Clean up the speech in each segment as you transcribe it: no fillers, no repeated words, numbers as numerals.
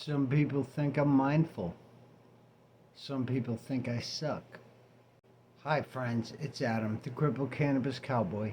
Some people think I'm mindful. Some people think I suck. Hi, friends, it's Adam, the Crippled Cannabis Cowboy.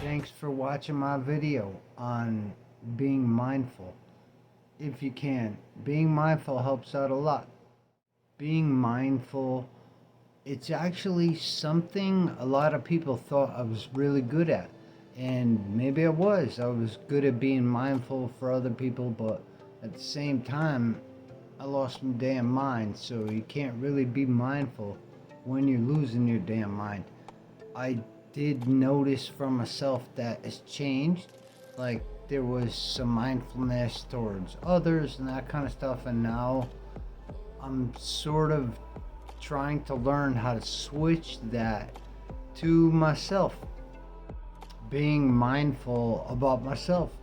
Thanks for watching my video on being mindful. If you can, being mindful helps out a lot. Being mindful, it's actually something a lot of people thought I was really good at. And maybe I was. I was good at being mindful for other people, but at the same time, I lost my damn mind. So you can't really be mindful when you're losing your damn mind. I did notice for myself that it's changed. Like there was some mindfulness towards others and that kind of stuff, and now I'm sort of trying to learn how to switch that to myself. Being mindful about myself.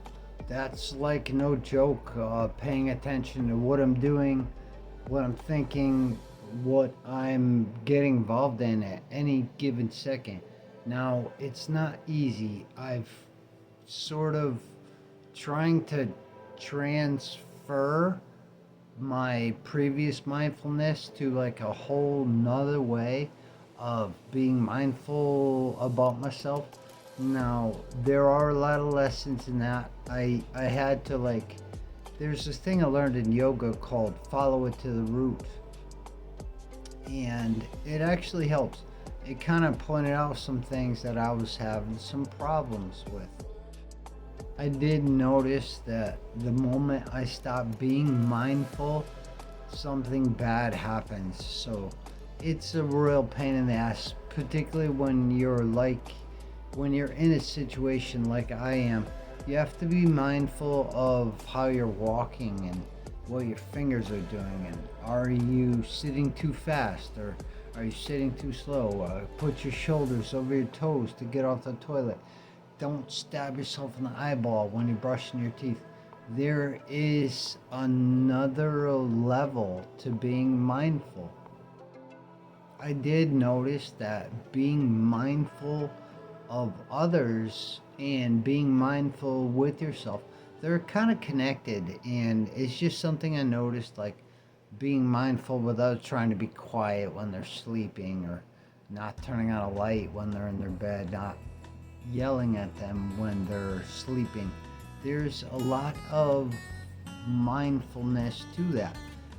That's like no joke. Paying attention to what I'm doing, what I'm thinking, what I'm getting involved in at any given second. Now, it's not easy. I've sort of trying to transfer my previous mindfulness to like a whole nother way of being mindful about myself. Now, there are a lot of lessons in that. I had to like, there's this thing I learned in yoga called follow it to the root. And it actually helps. It kind of pointed out some things that I was having some problems with. I did notice that the moment I stopped being mindful, something bad happens. So it's a real pain in the ass, particularly when you're in a situation like I am. You have to be mindful of how you're walking and what your fingers are doing, and are you sitting too fast or are you sitting too slow? Put your shoulders over your toes to get off the toilet. Don't stab yourself in the eyeball when you're brushing your teeth. There is another level to being mindful. I did notice that being mindful of others and being mindful with yourself, they're kind of connected, and it's just something I noticed, like being mindful without trying to be quiet when they're sleeping, or not turning on a light when they're in their bed, not yelling at them when they're sleeping. There's a lot of mindfulness to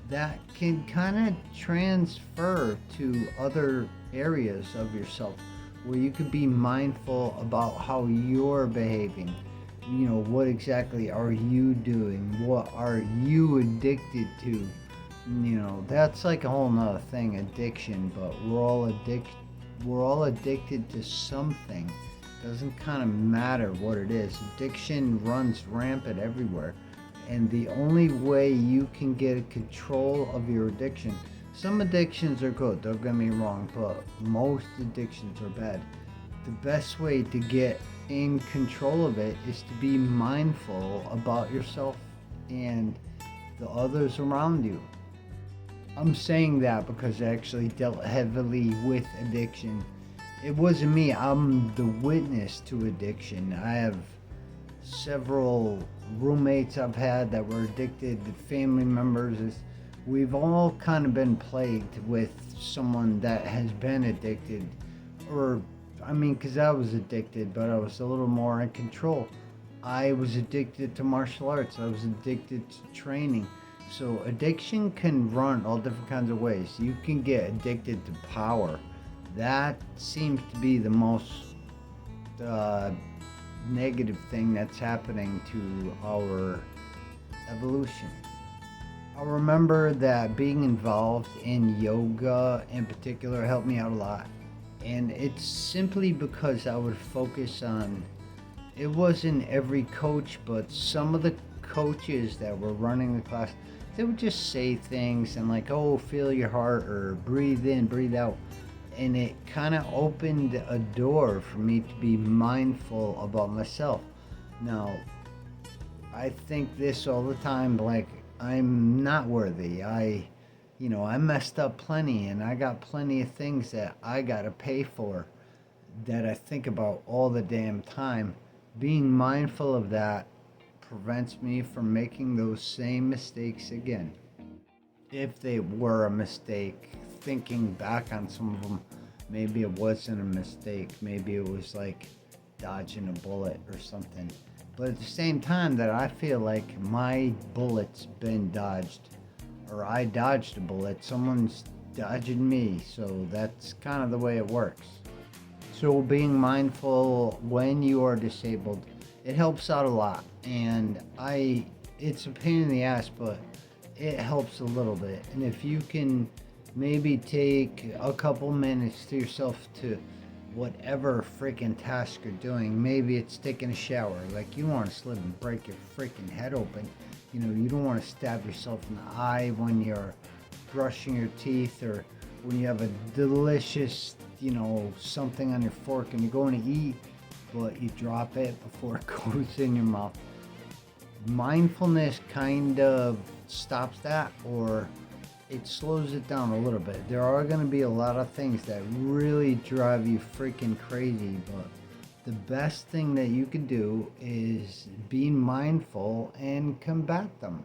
that can kind of transfer to other areas of yourself, where you could be mindful about how you're behaving. You know, what exactly are you doing? What are you addicted to? You know, that's like a whole nother thing, addiction, but we're all addicted to something. Doesn't kind of matter what it is. Addiction runs rampant everywhere. And the only way you can get control of your addiction, some addictions are good, don't get me wrong, but most addictions are bad. The best way to get in control of it is to be mindful about yourself and the others around you. I'm saying that because I actually dealt heavily with addiction. It wasn't me, I'm the witness to addiction. I have several roommates I've had that were addicted, family members. We've all kind of been plagued with someone that has been addicted. Or, I mean, because I was addicted, but I was a little more in control. I was addicted to martial arts, I was addicted to training. So addiction can run all different kinds of ways. You can get addicted to power. That seems to be the most negative thing that's happening to our evolution. I remember that being involved in yoga in particular helped me out a lot. And it's simply because I would focus on, it wasn't every coach, but some of the coaches that were running the class, they would just say things and like, oh, feel your heart, or breathe in, breathe out. and it kind of opened a door for me to be mindful about myself. Now, I think this all the time, like, I'm not worthy. I messed up plenty, and I got plenty of things that I gotta pay for that I think about all the damn time. Being mindful of that prevents me from making those same mistakes again. If they were a mistake, thinking back on some of them, maybe it wasn't a mistake. Maybe it was like dodging a bullet or something. But at the same time, that I feel like my bullet's been dodged, or I dodged a bullet, someone's dodging me. So that's kind of the way it works. So being mindful when you are disabled, it helps out a lot. And it's a pain in the ass, but it helps a little bit. And if you can maybe take a couple minutes to yourself to whatever freaking task you're doing, maybe it's taking a shower, like you want to slip and break your freaking head open. You don't want to stab yourself in the eye when you're brushing your teeth, or when you have a delicious, something on your fork and you're going to eat, but you drop it before it goes in your mouth. Mindfulness kind of stops that, or it slows it down a little bit. There are going to be a lot of things that really drive you freaking crazy, but the best thing that you can do is be mindful and combat them.